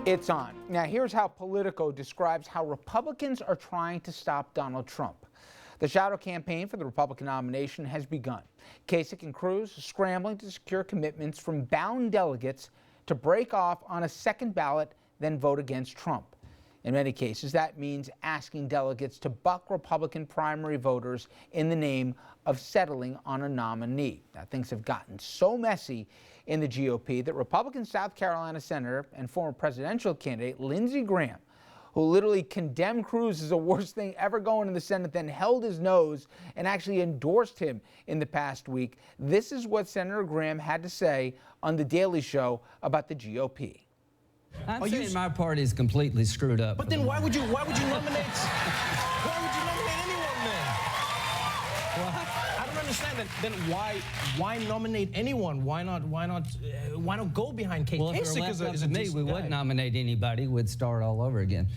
It's on. Now, here's how Politico describes how Republicans are trying to stop Donald Trump. The shadow campaign for the Republican nomination has begun. Kasich and Cruz are scrambling to secure commitments from bound delegates to break off on a second ballot, then vote against Trump. In many cases, that means asking delegates to buck Republican primary voters in the name of settling on a nominee. Now, things have gotten so messy in the GOP that Republican South Carolina Senator and former presidential candidate Lindsey Graham, who literally condemned Cruz as the worst thing ever going in the Senate, then held his nose and actually endorsed him in the past week. This is what Senator Graham had to say on The Daily Show about the GOP. I'm saying my party is completely screwed up. But then why would you nominate? Why would you nominate anyone then? Well, I don't understand that. Then why nominate anyone? Why not go behind Kasich? Well, if it were left up to me, we wouldn't nominate anybody. We'd start all over again.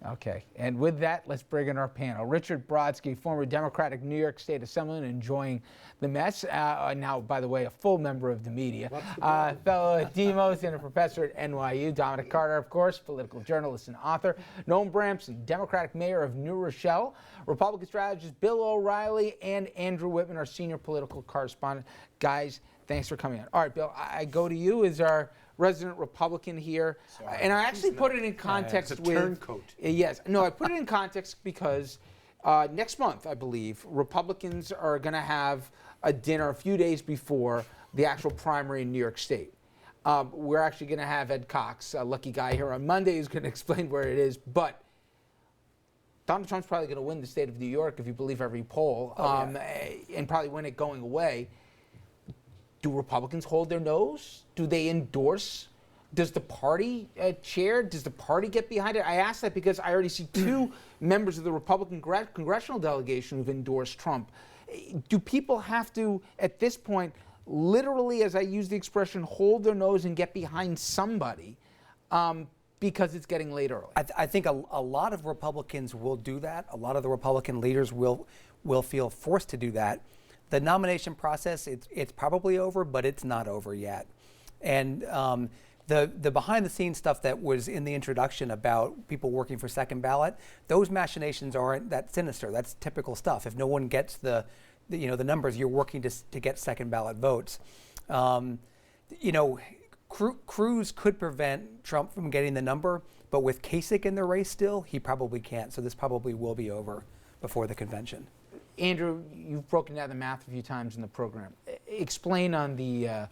Okay, and with that, let's bring in our panel. Richard Brodsky, former Democratic New York State Assemblyman, enjoying the mess. Now, by the way, a full member of the media. Fellow at Demos and a professor at NYU. Dominic Carter, of course, political journalist and author. Noam Bramson, Democratic mayor of New Rochelle. Republican strategist Bill O'Reilly and Andrew Whitman, our senior political correspondent. Guys, thanks for coming on. All right, Bill, I go to you as our resident Republican here. Sorry. And I actually put it in context it's a with turncoat. Yes, no, I put it in context because next month, I believe, Republicans are going to have a dinner a few days before the actual primary in New York State. We're actually going to have Ed Cox, a lucky guy here on Monday, who's going to explain where it is. But Donald Trump's probably going to win the state of New York, if you believe every poll, and probably win it going away. Do Republicans hold their nose? Do they endorse? Does the party chair? Does the party get behind it? I ask that because I already see two members of the Republican congressional delegation who've endorsed Trump. Do people have to, at this point, literally, as I use the expression, hold their nose and get behind somebody because it's getting late early? I think a lot of Republicans will do that. A lot of the Republican leaders will feel forced to do that. The nomination process, it's probably over, but it's not over yet. And the behind-the-scenes stuff that was in the introduction about people working for second ballot, those machinations aren't that sinister. That's typical stuff. If no one gets the numbers, you're working to get second ballot votes. Cruz could prevent Trump from getting the number, but with Kasich in the race still, he probably can't. So this probably will be over before the convention. Andrew, you've broken down the math a few times in the program. Explain on the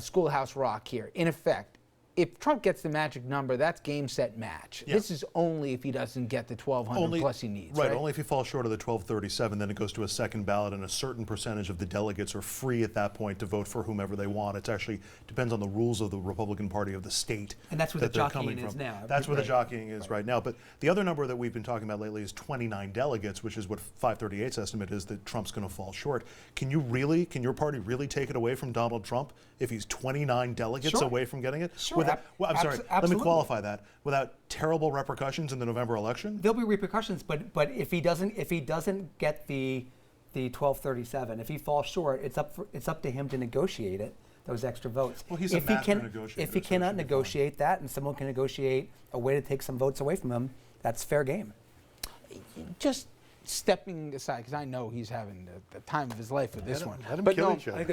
Schoolhouse Rock here. In effect, if Trump gets the magic number, that's game, set, match. Yeah. This is only if he doesn't get the 1,200 plus he needs, right? Only if he falls short of the 1,237, then it goes to a second ballot, and a certain percentage of the delegates are free at that point to vote for whomever they want. It actually depends on the rules of the Republican Party of the state. And that's where the jockeying is now. That's where the jockeying is right now. But the other number that we've been talking about lately is 29 delegates, which is what 538's estimate is that Trump's going to fall short. Can your party really take it away from Donald Trump if he's 29 delegates away from getting it? Sure. I'm sorry, let me qualify that. Without terrible repercussions in the November election? There'll be repercussions, but if he doesn't get the 1237, if he falls short, it's up to him to negotiate it, those extra votes. Well, he's a master negotiator. If he cannot negotiate that, and someone can negotiate a way to take some votes away from him, that's fair game. Just stepping aside, because I know he's having the time of his life with this one. Let him but kill no, each other.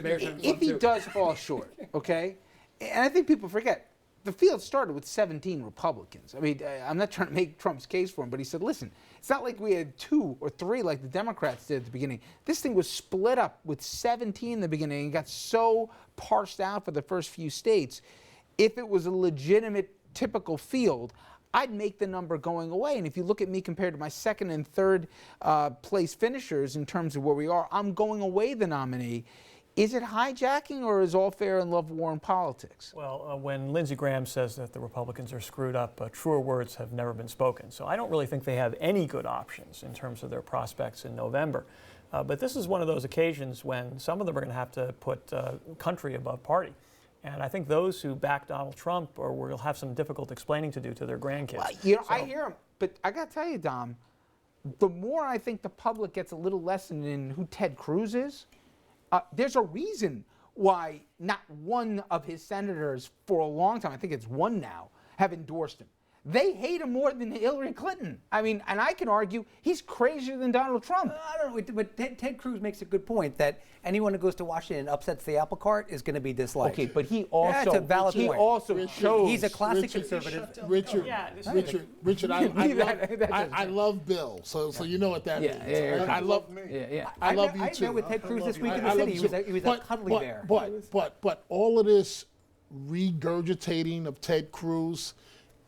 If he does fall short, okay, and I think people forget, the field started with 17 Republicans. I mean, I'm not trying to make Trump's case for him, but he said, listen, it's not like we had 2 or 3 like the Democrats did at the beginning. This thing was split up with 17 in the beginning and got so parsed out for the first few states. If it was a legitimate, typical field, I'd make the number going away. And if you look at me compared to my second and third place finishers in terms of where we are, I'm going away the nominee. Is it hijacking, or is all fair in love, war, and politics? Well, when Lindsey Graham says that the Republicans are screwed up, truer words have never been spoken. So I don't really think they have any good options in terms of their prospects in November. But this is one of those occasions when some of them are going to have to put country above party. And I think those who back Donald Trump will have some difficult explaining to do to their grandkids. Well, I hear him, but I got to tell you, Dom, the more I think the public gets a little lesson in who Ted Cruz is, there's a reason why not one of his senators for a long time, I think it's one now, have endorsed him. They hate him more than Hillary Clinton. I mean, and I can argue he's crazier than Donald Trump. I don't know, but Ted Cruz makes a good point that anyone who goes to Washington and upsets the apple cart is going to be disliked. Okay, but he also That's a valid he point. also chose. He's a classic conservative. Richard, I love Bill, so you know what that means. Yeah. I love I love you I too. met with Ted Cruz this week in I the love city. you He was too. a cuddly bear. But all of this regurgitating of Ted Cruz,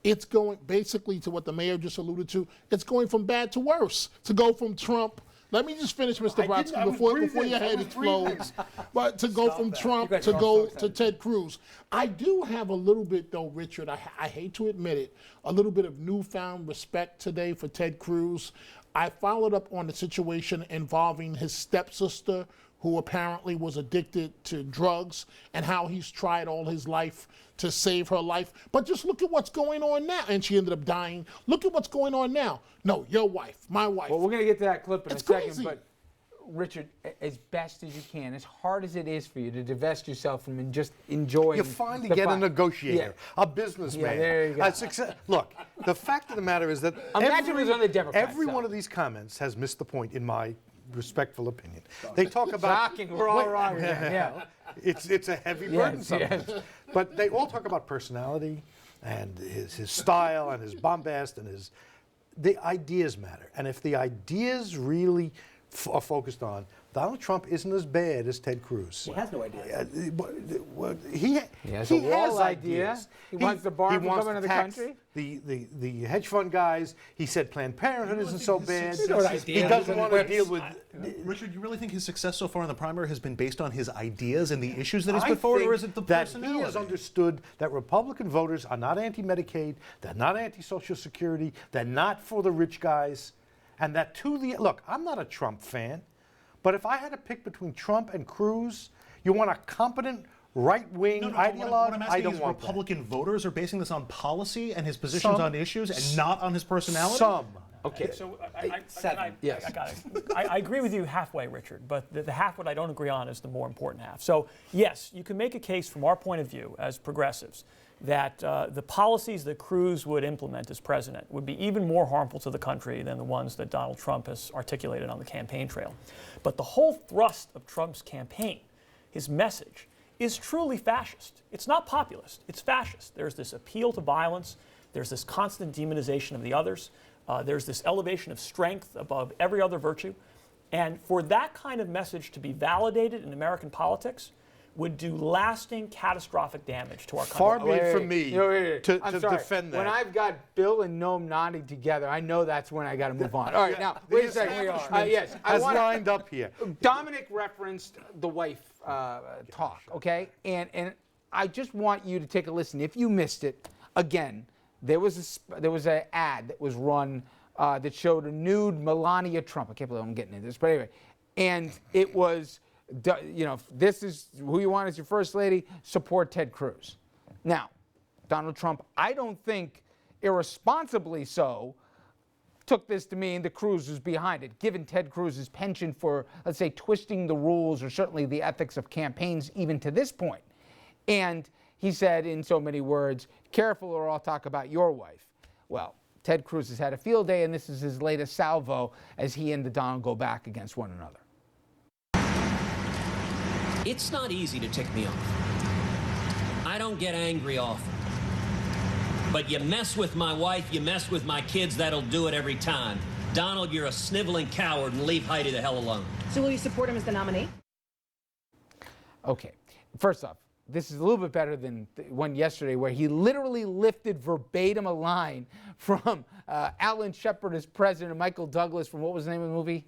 it's going basically to what the mayor just alluded to. It's going from bad to worse. To go from Trump. Let me just finish, Mr. Brodsky, before your head explodes. But to go from Trump to go to Ted Cruz. I do have a little bit, though, Richard, I hate to admit it, a little bit of newfound respect today for Ted Cruz. I followed up on the situation involving his stepsister, who apparently was addicted to drugs, and how he's tried all his life to save her life. But just look at what's going on now. And she ended up dying. Look at what's going on now. No, your wife, my wife. Well, we're going to get to that clip in It's a second, crazy. but Richard, as best as you can, as hard as it is for you to divest yourself from just enjoying. You finally the get a fight. negotiator, a businessman. Yeah, there you go. a success. Look, the fact of the matter is that Imagine it was on the Democrats' every side. one of these comments has missed the point, in my respectful opinion. They talk about Shocking. We're all wrong again. Yeah. it's a heavy burden sometimes. But they all talk about personality and his style and his bombast and the ideas matter. And if the ideas really are focused on, Donald Trump isn't as bad as Ted Cruz. He has no idea. He has a wall idea. ideas. He wants the bar to wants come into the tax country. The hedge fund guys. He said Planned Parenthood isn't so bad. He Yeah. doesn't want to deal with. Richard, you really think his success so far in the primary has been based on his ideas and the issues that he's I put forward, or think is it the that personality? he has understood that Republican voters are not anti-Medicaid, they're not anti-Social Security, they're not for the rich guys, and that look, I'm not a Trump fan, but if I had to pick between Trump and Cruz, you want a competent right-wing No, ideologue? what I'm I asking don't is want Republican voters are basing this on policy and his positions Some. on issues and not on his that. personality? Some. Okay. So Yes. I got it. I agree with you halfway, Richard, but the half what I don't agree on is the more important half. So yes, you can make a case from our point of view as progressives that the policies that Cruz would implement as president would be even more harmful to the country than the ones that Donald Trump has articulated on the campaign trail. But the whole thrust of Trump's campaign, his message, is truly fascist. It's not populist, it's fascist. There's this appeal to violence, there's this constant demonization of the others, there's this elevation of strength above every other virtue. And for that kind of message to be validated in American politics would do lasting catastrophic damage to our country. Far be it from me to I'm sorry. defend that. When I've got Bill and Noam nodding together, I know that's when I got to move on. All right, now, wait a second. Yes, I has want lined up here. Dominic referenced the wife talk, okay? And I just want you to take a listen. If you missed it, again, there was an ad that was run that showed a nude Melania Trump. I can't believe I'm getting into this, but anyway. And it was, this is who you want as your first lady, support Ted Cruz. Now, Donald Trump, I don't think irresponsibly so, took this to mean that Cruz was behind it, given Ted Cruz's penchant for, let's say, twisting the rules or certainly the ethics of campaigns even to this point. And he said in so many words, careful or I'll talk about your wife. Well, Ted Cruz has had a field day, and this is his latest salvo as he and the Don go back against one another. It's not easy to tick me off. I don't get angry often. But you mess with my wife, you mess with my kids, that'll do it every time. Donald, you're a sniveling coward, and leave Heidi the hell alone. So will you support him as the nominee? Okay, first off, this is a little bit better than the one yesterday where he literally lifted verbatim a line from Alan Shepard as president and Michael Douglas from, what was the name of the movie?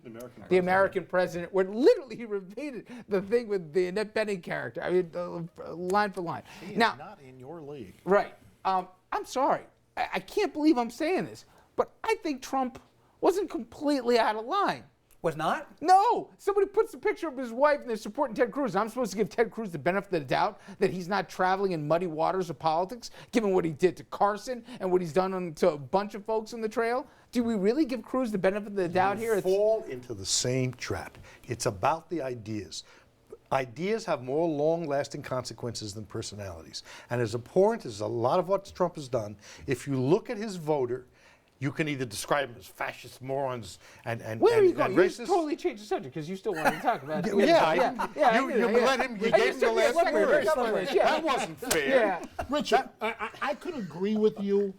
The American President, where literally he repeated the thing with the Annette Bening character. I mean, line for line. He is now, not in your league. right. I'm sorry. I can't believe I'm saying this, but I think Trump wasn't completely out of line. Was not? No! Somebody puts a picture of his wife and they're supporting Ted Cruz. I'm supposed to give Ted Cruz the benefit of the doubt that he's not traveling in muddy waters of politics, given what he did to Carson and what he's done to a bunch of folks on the trail? Do we really give Cruz the benefit of the doubt here? Fall into the same trap. It's about the ideas. Ideas have more long-lasting consequences than personalities. And as abhorrent as a lot of what Trump has done, if you look at his voter, you can either describe them as fascist morons and Where are you going? You racist. just totally changed the subject because you still wanted to talk about it. You let him. You gave him the last word. That wasn't fair. Yeah. Richard, I could agree with you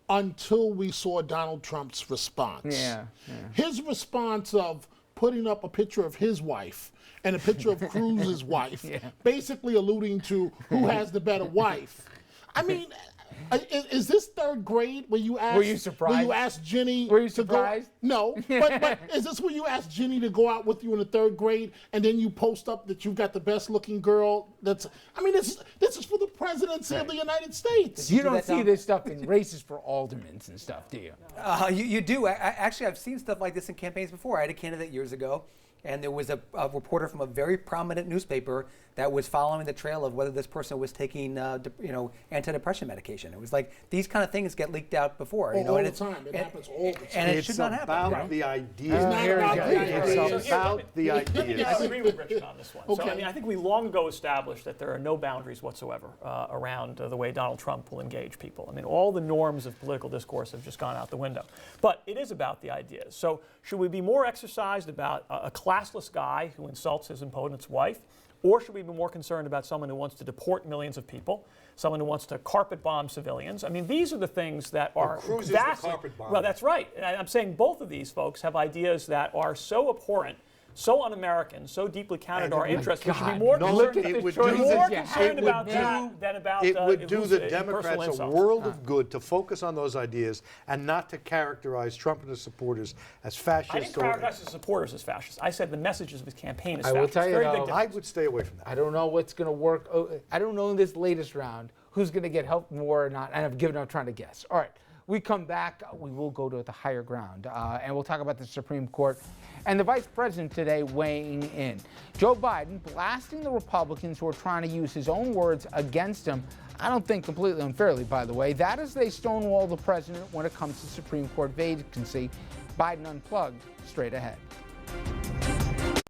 until we saw Donald Trump's response. Yeah. His response of putting up a picture of his wife and a picture of Cruz's wife, basically alluding to who has the better wife. I mean, is this third grade where you ask? Were you surprised? Where you ask Jenny? Were you to surprised? Go, no, but is this where you ask Jenny to go out with you in the third grade, and then you post up that you've got the best looking girle? I mean, this is for the presidency of the United States. You don't see this stuff in races for aldermans and stuff, do you? You do. Actually, I've seen stuff like this in campaigns before. I had a candidate years ago, and there was a reporter from a very prominent newspaper that was following the trail of whether this person was taking, antidepressant medication. It was like these kind of things get leaked out before. All the time. It happens all the time. And it should not happen. It's about right? the idea. It's about the idea. I agree with Richard on this one. So, Okay. I mean, I think we long ago established that there are no boundaries whatsoever around the way Donald Trump will engage people. I mean, all the norms of political discourse have just gone out the window. But it is about the ideas. So should we be more exercised about a classless guy who insults his opponent's wife? Or should we be more concerned about someone who wants to deport millions of people, someone who wants to carpet bomb civilians? I mean, these are the things that are Cruz is the vastly. carpet bomber. Well, that's right. And I'm saying both of these folks have ideas that are so abhorrent, so un-American, so deeply counter to our interests. We should be more concerned, it would choices do you more have. concerned it would about do- that than about It would do who's the personal Democrats a insults. world of good to focus on those ideas and not to characterize Trump and his supporters as I didn't fascist. Or characterize his supporters as fascists. I said the messages of his campaign as I will fascist. tell you, Very though, big I difference. would stay away from that. I don't know what's going to work. I don't know in this latest round who's going to get help more or not. And I've given up trying to guess. All right. We come back. We will go to the higher ground. And we'll talk about the Supreme Court and the vice president today weighing in. Joe Biden blasting the Republicans who are trying to use his own words against him. I don't think completely unfairly, by the way. That is they stonewall the president when it comes to Supreme Court vacancy. Biden unplugged straight ahead.